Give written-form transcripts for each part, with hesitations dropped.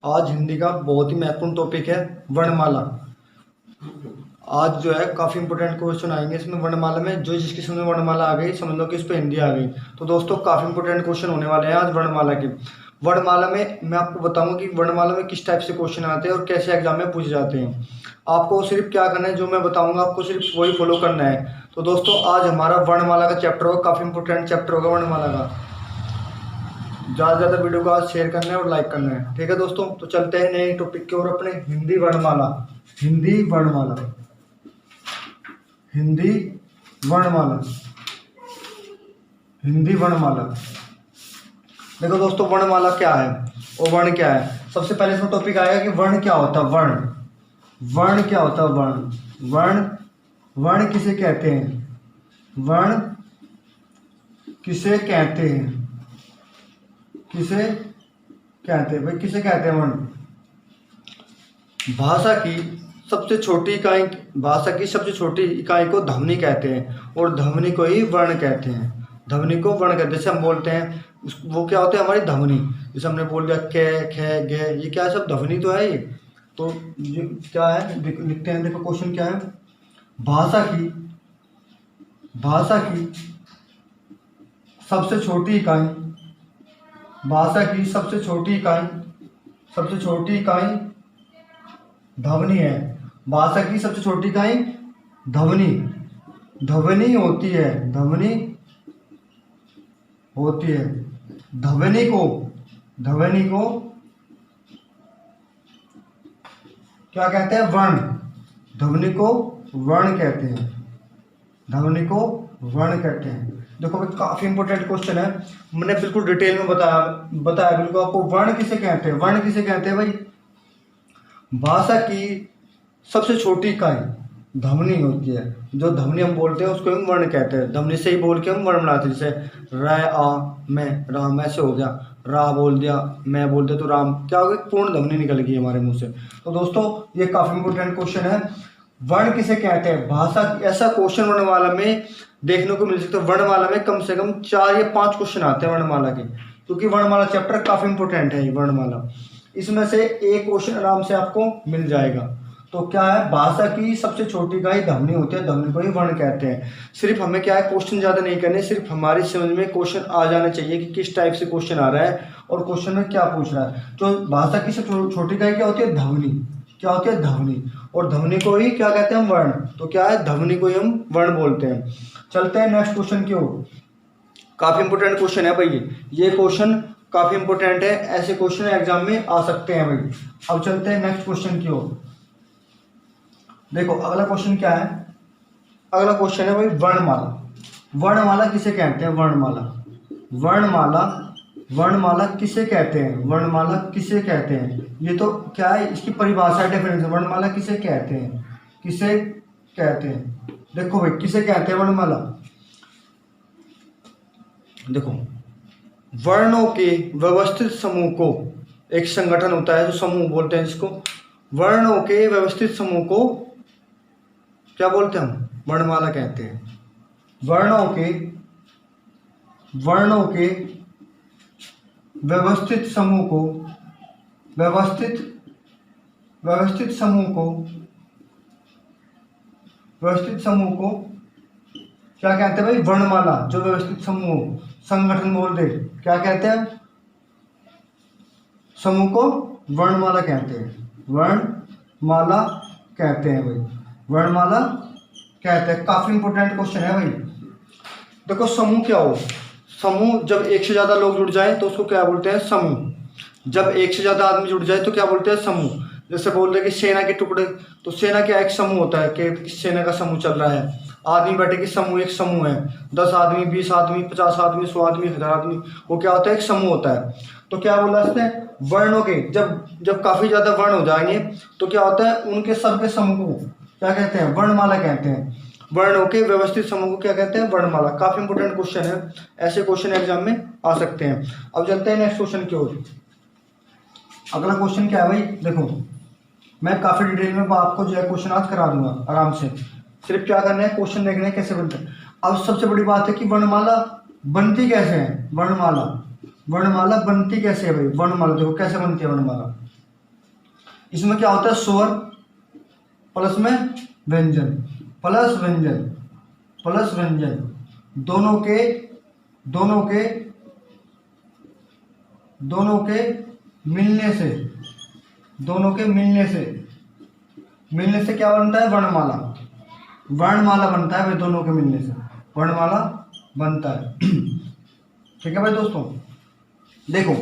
आज हिंदी का बहुत ही महत्वपूर्ण टॉपिक है वर्णमाला। आज जो है काफ़ी इंपॉर्टेंट क्वेश्चन आएंगे इसमें वर्णमाला में। जो जिसकी समझ में वर्णमाला आ गई समझ लो कि उस पर हिंदी आ गई। तो दोस्तों काफ़ी इंपॉर्टेंट क्वेश्चन होने वाले हैं आज वर्णमाला के। वर्णमाला में मैं आपको बताऊंगा कि वर्णमाला में किस टाइप से क्वेश्चन आते हैं और कैसे एग्जाम में पूछे जाते हैं। आपको सिर्फ क्या करना है, जो मैं बताऊंगा आपको सिर्फ वही फॉलो करना है। तो दोस्तों आज हमारा वर्णमाला का चैप्टर होगा, काफ़ी इंपॉर्टेंट चैप्टर होगा वर्णमाला का। ज़्यादा से ज़्यादा वीडियो को आज शेयर करना है और लाइक करना है, ठीक है दोस्तों। तो चलते हैं नए टॉपिक की ओर अपने हिंदी वर्णमाला। हिंदी वर्णमाला, हिंदी वर्णमाला, हिंदी वर्णमाला। देखो दोस्तों वर्णमाला क्या है और वर्ण क्या है। सबसे पहले इसमें टॉपिक आएगा कि वर्ण क्या होता है। वर्ण, वर्ण क्या होता है। वर्ण, वर्ण, वर्ण किसे कहते हैं। वर्ण किसे कहते हैं, किसे कहते हैं भाई, किसे कहते हैं वर्ण। भाषा की सबसे छोटी इकाई, भाषा की सबसे छोटी इकाई को ध्वनि कहते हैं और ध्वनि को ही वर्ण कहते हैं। ध्वनि को वर्ण कहते हैं। जैसे हम बोलते हैं वो क्या होता है हमारी ध्वनि। जैसे हमने बोल दिया क ख ग, ये क्या है, सब ध्वनि तो है ये। तो ये क्या है लिखते हैं। देखो क्वेश्चन क्या है। भाषा की, भाषा की सबसे छोटी इकाई, भाषा की सबसे छोटी इकाई, सबसे छोटी इकाई ध्वनि है। भाषा की सबसे छोटी इकाई ध्वनि, ध्वनि होती है, ध्वनि होती है। ध्वनि को, ध्वनि को क्या कहते हैं, वर्ण। ध्वनि को वर्ण कहते हैं, ध्वनि को वर्ण कहते हैं। देखो भाई काफी इंपॉर्टेंट क्वेश्चन है, मैंने बिल्कुल डिटेल में बताया बताया बिल्कुल आपको। वर्ण किसे कहते हैं, वर्ण किसे कहते हैं भाई। भाषा की सबसे छोटी इकाई ध्वनि होती है। जो ध्वनि हम बोलते हैं उसको हम वर्ण कहते हैं। ध्वनि से ही बोल के हम वर्ण बनाते हैं। जैसे र आ मैं, राम ऐसे हो गया। रा बोल दिया, मैं बोल दिया तो राम, क्या हो गया, पूर्ण ध्वनि निकल गई हमारे मुंह से। तो दोस्तों ये काफी इंपॉर्टेंट क्वेश्चन है। वर्ण किसे कहते हैं भाषा, ऐसा क्वेश्चन वर्णमाला में देखने को मिल सकता है। वर्णमाला में कम से कम 4 या 5 क्वेश्चन आते हैं वर्णमाला के, क्योंकि वर्णमाला चैप्टर काफी इंपॉर्टेंट है ये वर्णमाला। इसमें से एक क्वेश्चन आराम से आपको मिल जाएगा। तो क्या है, भाषा की सबसे छोटी इकाई ध्वनि होती है, ध्वनि को ही वर्ण कहते हैं। सिर्फ हमें क्या है, क्वेश्चन ज्यादा नहीं करने, सिर्फ हमारी समझ में क्वेश्चन आ जाना चाहिए कि किस टाइप से क्वेश्चन आ रहा है और क्वेश्चन में क्या पूछ रहा है। तो भाषा की सबसे छोटी इकाई क्या होती है, ध्वनि। क्या होती है, ध्वनि। और ध्वनि को ही क्या कहते हैं हम, वर्ण। तो क्या है, ध्वनि को ही हम वर्ण बोलते हैं। चलते हैं नेक्स्ट क्वेश्चन की ओर। काफी इंपोर्टेंट क्वेश्चन है भाई ये क्वेश्चन काफी इंपोर्टेंट है। ऐसे क्वेश्चन एग्जाम में आ सकते हैं भाई। अब चलते हैं नेक्स्ट क्वेश्चन की ओर। देखो अगला क्वेश्चन क्या है। अगला क्वेश्चन है भाई वर्णमाला। वर्णमाला किसे कहते हैं, वर्णमाला। वर्णमाला, वर्णमाला किसे कहते हैं, वर्णमाला किसे कहते हैं। ये तो क्या है, इसकी परिभाषा डेफिनेशन। वर्णमाला किसे कहते हैं, किसे कहते हैं। देखो भाई किसे कहते हैं वर्णमाला। देखो वर्णों के व्यवस्थित समूह को, एक संगठन होता है जो समूह बोलते हैं जिसको, वर्णों के व्यवस्थित समूह को क्या बोलते हैं हम, वर्णमाला कहते हैं। वर्णों के, वर्णों के व्यवस्थित समूह को, व्यवस्थित, व्यवस्थित समूह को, व्यवस्थित समूह को क्या कहते हैं भाई, वर्णमाला। जो व्यवस्थित समूह, संगठन बोल दे, क्या कहते हैं, समूह को वर्णमाला कहते हैं। वर्णमाला कहते हैं भाई, वर्णमाला कहते हैं। काफी इंपोर्टेंट क्वेश्चन है भाई। देखो समूह क्या हो, समूह जब एक से ज्यादा लोग जुड़ जाए तो उसको क्या बोलते हैं, समूह। जब एक से ज्यादा आदमी जुड़ जाए तो क्या बोलते हैं, समूह। जैसे बोल रहे कि सेना के टुकड़े, तो सेना क्या एक समूह होता है कि सेना का समूह चल रहा है। आदमी बैठे कि समूह, एक समूह है। 10 आदमी, 20 आदमी, 50 आदमी, 100 आदमी, 1000 आदमी, वो क्या होता है, एक समूह होता है। तो क्या बोला इसने, वर्णों के जब जब काफी ज्यादा वर्ण हो जाएंगे तो क्या होता है, उनके सबके समूह को क्या कहते हैं, वर्णमाला कहते हैं। वर्णों के व्यवस्थित समूह को क्या कहते हैं, वर्णमाला। काफी इंपोर्टेंट क्वेश्चन है, ऐसे क्वेश्चन एग्जाम में आ सकते हैं। अब चलते हैं नेक्स्ट क्वेश्चन की ओर। अगला क्वेश्चन क्या है भाई। देखो मैं काफी डिटेल में आपको जो है क्वेश्चन आज करा दूंगा आराम से। सिर्फ क्या करना है, क्वेश्चन देखना है कैसे बनते हैं। अब सबसे बड़ी बात है कि वर्णमाला बनती कैसे है, वर्णमाला, वर्णमाला बनती कैसे है भाई। वर्णमाला देखो कैसे बनती है वर्णमाला। इसमें क्या होता है, स्वर प्लस में व्यंजन, प्लस व्यंजन, प्लस व्यंजन, दोनों के दोनों के दोनों के मिलने से, दोनों के मिलने से क्या बनता है, वर्णमाला। वर्णमाला बनता है भाई, दोनों के मिलने से वर्णमाला बनता है। ठीक है भाई दोस्तों, देखो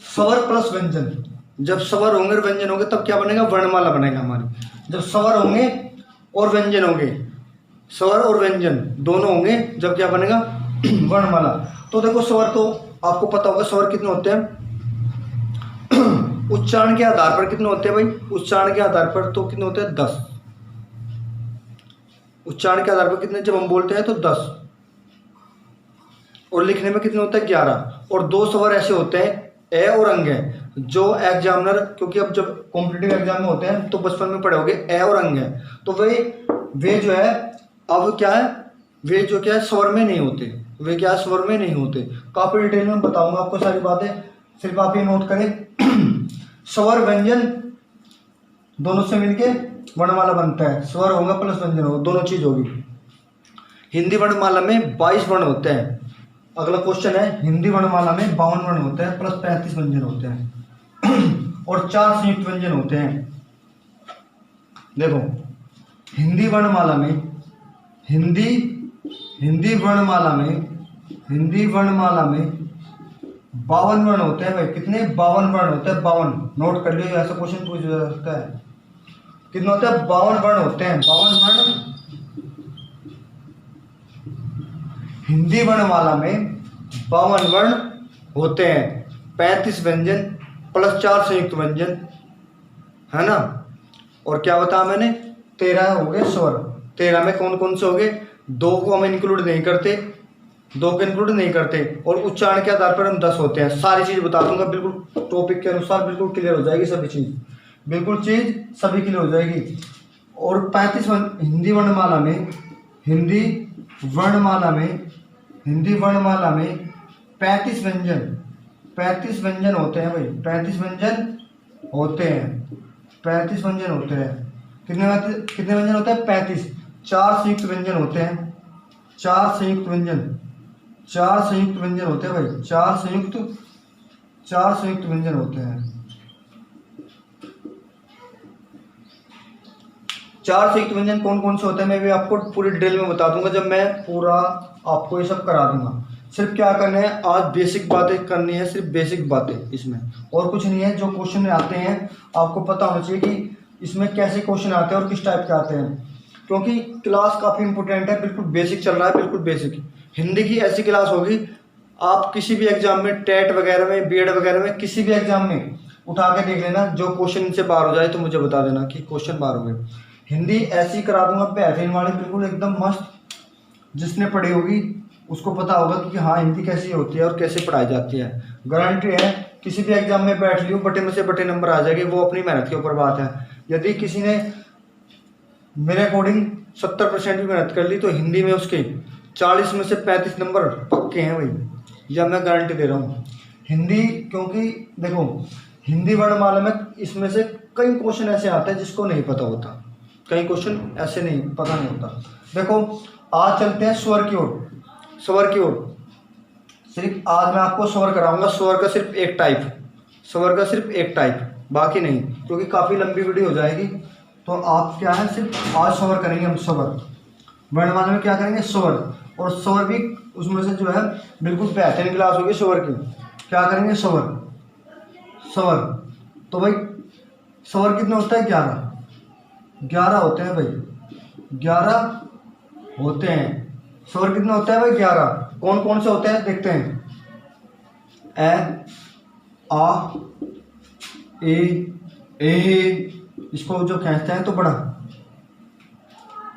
स्वर प्लस व्यंजन, जब स्वर होंगे और व्यंजन होंगे तब क्या बनेगा, वर्णमाला बनेगा हमारी। जब स्वर होंगे और व्यंजन होंगे, स्वर और व्यंजन दोनों होंगे, जब क्या बनेगा, वर्णमाला। तो देखो स्वर तो आपको पता होगा, स्वर कितने होते हैं, उच्चारण के आधार पर कितने होते हैं भाई, उच्चारण के आधार पर तो कितने होते हैं, 10। उच्चारण के आधार पर कितने, जब हम बोलते हैं तो 10, और लिखने में कितने होते हैं, 11। और 2 स्वर ऐसे होते हैं, ए और अंग है, जो एग्जामिनर, क्योंकि अब जब कॉम्पिटिटिव एग्जाम में होते हैं तो बचपन में पढ़े होगे ए और अंग है, तो वे जो है, अब क्या है, वे जो क्या है स्वर में नहीं होते, वे क्या स्वर में नहीं होते। काफी डिटेल में बताऊंगा आपको सारी बातें, सिर्फ आप ये नोट करें। स्वर व्यंजन दोनों से मिलके वर्णमाला बनता है, स्वर होगा प्लस व्यंजन होगा, दोनों चीज होगी। हिंदी वर्णमाला में 22 वर्ण होते हैं। अगला क्वेश्चन है, हिंदी वर्णमाला में 52 वर्ण होते हैं प्लस 35 व्यंजन होते हैं और 4 संयुक्त व्यंजन होते हैं। देखो हिंदी वर्णमाला में, हिंदी वर्णमाला में 52 वर्ण होते हैं भाई। कितने, 52 वर्ण होते हैं, 52। नोट कर लियो, ऐसा क्वेश्चन पूछ सकता है। कितने होते हैं, 52 वर्ण होते हैं, 52 वर्ण। हिंदी वर्णमाला में 52 वर्ण होते हैं, 35 व्यंजन प्लस 4 संयुक्त व्यंजन, है ना। और क्या बताया मैंने, 13 हो गए स्वर। 13 में कौन कौन से हो गए, 2 को हम इंक्लूड नहीं करते, 2 को इंक्लूड नहीं करते, और उच्चारण के आधार पर हम 10 होते हैं। सारी चीज बता दूंगा बिल्कुल टॉपिक के अनुसार, बिल्कुल क्लियर हो जाएगी सभी चीज, बिल्कुल चीज सभी क्लियर हो जाएगी। और 35 हिंदी वर्णमाला में 35 व्यंजन होते हैं भाई, 35 व्यंजन होते हैं। कितने व्यंजन होते हैं, 35। 4 संयुक्त व्यंजन होते हैं, 4 संयुक्त व्यंजन होते हैं भाई, 4 संयुक्त व्यंजन होते हैं। 4 संयुक्त व्यंजन कौन कौन से होते हैं, मैं भी आपको पूरी डिटेल में बता दूंगा जब मैं पूरा आपको ये सब करा दूंगा। सिर्फ क्या करना है, आज बेसिक बातें करनी है, सिर्फ बेसिक बातें इसमें, और कुछ नहीं है। जो क्वेश्चन में आते हैं आपको पता होना चाहिए कि इसमें कैसे क्वेश्चन आते हैं और किस टाइप के आते हैं, क्योंकि क्लास काफ़ी इंपॉर्टेंट है। बिल्कुल बेसिक चल रहा है, बिल्कुल बेसिक। हिंदी की ऐसी क्लास होगी, आप किसी भी एग्जाम में, टेट वगैरह में, बीएड वगैरह में, किसी भी एग्जाम में उठा के देख लेना, जो क्वेश्चन से बाहर हो जाए तो मुझे बता देना कि क्वेश्चन बाहर हो गए। हिंदी ऐसी करा दूंगा बेहतरीन वाली, बिल्कुल एकदम मस्त। जिसने पढ़ी होगी उसको पता होगा कि हाँ हिंदी कैसी होती है और कैसे पढ़ाई जाती है। गारंटी है किसी भी एग्जाम में बैठ लियो, बटे में से बटे नंबर आ जाएंगे, वो अपनी मेहनत के ऊपर बात है। यदि किसी ने मेरे अकॉर्डिंग 70% भी मेहनत कर ली तो हिंदी में उसके 40 में से 35 नंबर पक्के हैं भाई, यह मैं गारंटी दे रहा हूँ। हिंदी, क्योंकि देखो हिंदी वर्णमाला में इसमें से कई क्वेश्चन ऐसे आते हैं जिसको नहीं पता होता, कई क्वेश्चन ऐसे नहीं पता नहीं होता। देखो आज चलते हैं स्वर की ओर। सिर्फ आज मैं आपको स्वर कराऊंगा, स्वर का सिर्फ एक टाइप, बाकी नहीं, क्योंकि काफ़ी लंबी वीडियो हो जाएगी। तो आप क्या है, सिर्फ आज स्वर करेंगे हम, स्वर। वर्णमाला में क्या करेंगे, स्वर। और स्वर भी उसमें से जो है बिल्कुल बेहतरीन क्लास होगी स्वर की। क्या करेंगे, स्वर। तो भाई स्वर कितने होता है, 11 होते हैं भाई, 11 होते हैं। स्वर कितने होते हैं भाई, 11। कौन कौन से होते हैं देखते हैं। ए, आ, ए, इसको जो कहते हैं तो बड़ा,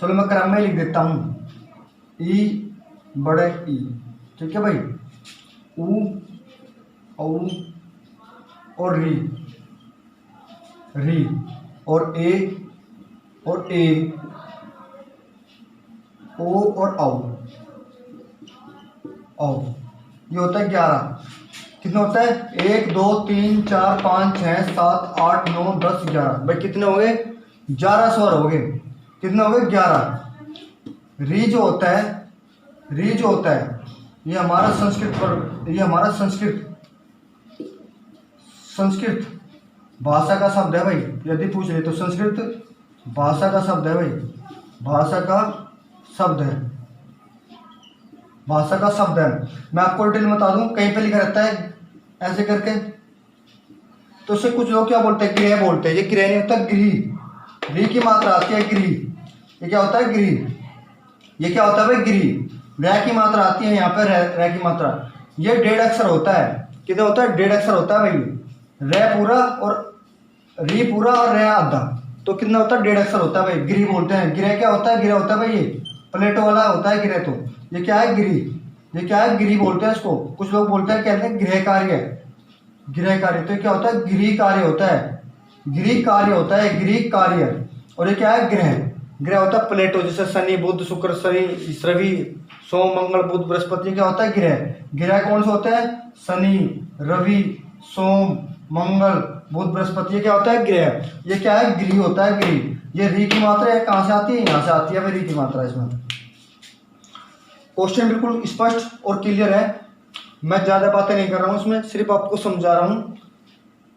चलो मैं क्रम में लिख देता हूँ। ई, बड़े ई, ठीक है भाई। ऊ, औ और री, और ए, ओ और औ, ये होता है 11। कितना होता है 1 2 3 4 5 6 7 8 9 10 11। भाई कितने हो गए 11 स्वर हो गए। कितने हो गए 11। री जो होता है, री जो होता है ये हमारा संस्कृत वर्ड, ये हमारा संस्कृत भाषा का शब्द है भाई। यदि पूछ रहे तो संस्कृत भाषा का शब्द है भाई, भाषा का शब्द है, भाषा का शब्द है। मैं आपको डिटेल बता दूं, कहीं पे लिखा रहता है ऐसे करके, तो उससे कुछ लोग क्या बोलते हैं गृह बोलते हैं। ये गृह नहीं होता, गृह। री की मात्रा आती है गृह। ये क्या होता है गृह। ये क्या होता है भाई गृह। रह की मात्रा आती है यहाँ पे, रह की मात्रा। ये 1.5 अक्षर होता है। कितना होता है 1.5 अक्षर होता है भाई। रह पूरा और री पूरा और रह आधा, तो कितना होता है 1.5 अक्षर होता है भाई। गृह बोलते हैं। गृह क्या होता है, गृह होता है भाई ये प्लेटो वाला होता है गृह। तो ये क्या है गृह। ये क्या है गृह बोलते हैं इसको। कुछ लोग बोलते हैं कहते हैं गृह कार्य, गृह कार्य। तो क्या होता है गृह कार्य होता है, गृह कार्य होता है, गृह कार्य। और ये क्या है ग्रह। ग्रह होता है प्लेटो, जैसे शनि बुध शुक्र शनि रवि सोम मंगल बुध बृहस्पति। क्या होता है ग्रह। ग्रह कौन से होते हैं शनि रवि सोम मंगल बुध बृहस्पति। ये क्या होता है ग्रह। ये क्या है गृह होता है गृह। ये री की मात्रा है, कहाँ से आती है यहाँ से आती है भाई री की मात्रा। इसमें क्वेश्चन बिल्कुल स्पष्ट और क्लियर है। मैं ज़्यादा बातें नहीं कर रहा हूँ इसमें, सिर्फ आपको समझा रहा हूँ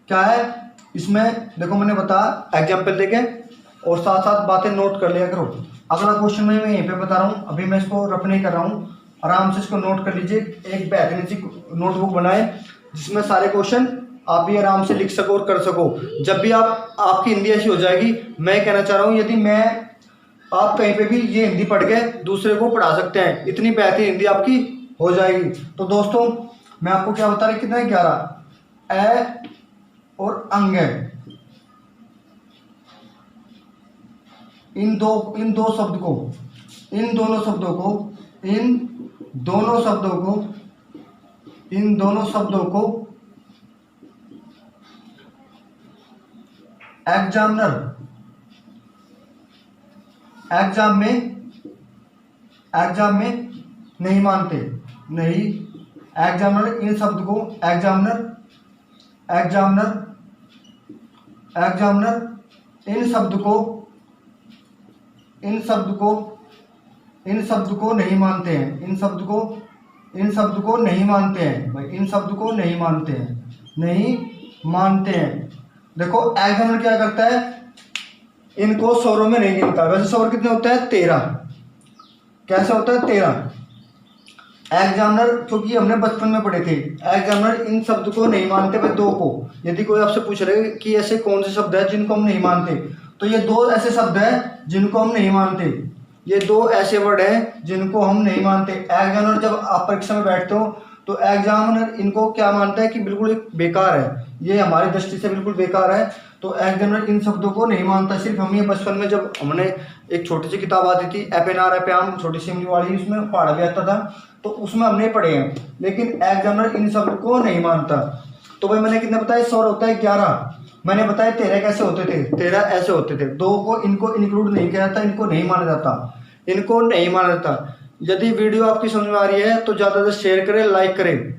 क्या है इसमें। देखो मैंने बताया एग्जाम्पल देके, और साथ साथ बातें नोट कर लिया करो। अगला क्वेश्चन मैं यहीं पे बता रहा हूँ, अभी मैं इसको रफ नहीं कर रहा हूँ, आराम से इसको नोट कर लीजिए। एक बेहतरीन सी नोटबुक बनाए जिसमें सारे क्वेश्चन आप भी आराम से लिख सको और कर सको। जब भी आपकी हिंदी ऐसी हो जाएगी, मैं कहना चाह रहा हूँ यदि आप कहीं पे भी ये हिंदी पढ़ के दूसरे को पढ़ा सकते हैं, इतनी बेहतरीन हिंदी आपकी हो जाएगी। तो दोस्तों मैं आपको क्या बता रहा, कितना है 11 ए और अंग है। इन दो शब्द को, इन दोनों शब्दों को एग्जाम में नहीं मानते। नहीं, एग्जामिनर इन शब्द को एग्जामिनर इन शब्द को नहीं मानते हैं। इन शब्द को नहीं मानते हैं भाई। इन शब्द को नहीं मानते हैं। देखो एग्जामिनर क्या करता है, इनको स्वरों में नहीं गिनता। वैसे स्वर कितने होते हैं 13। कैसे होता है 13। एग्जामिनर, क्योंकि हमने बचपन में पढ़े थे, एग्जामिनर इन शब्द को नहीं मानते भाई 2 को। यदि कोई आपसे पूछ रहे कि ऐसे कौन से शब्द है जिनको हम नहीं मानते, तो ये 2 ऐसे शब्द हैं जिनको हम नहीं मानते। ये 2 ऐसे वर्ड हैं जिनको हम नहीं मानते। एग्जामिनर जब आप परीक्षा में बैठते हो तो एग्जामिनर इनको क्या मानता है कि बिल्कुल बेकार है, ये हमारी दृष्टि से बिल्कुल बेकार है। तो एग्जामिनर इन शब्दों को नहीं मानता। सिर्फ हम ये बचपन में जब हमने एक छोटी सी किताब आती थी एपएनआर एपआम, छोटी सी इमली वाली, उसमें पढ़ा भी आता था, तो उसमें हमने पढ़े हैं। लेकिन एग्जामिनर इन शब्द को नहीं मानता। तो भाई मैंने कितना बताया, स्वर होता है 11। मैंने बताया 13 कैसे होते थे, 13 ऐसे होते थे। 2 को इनको इंक्लूड नहीं किया जाता, इनको नहीं माना जाता। यदि वीडियो आपकी समझ में आ रही है तो ज़्यादा से शेयर करें, लाइक करें।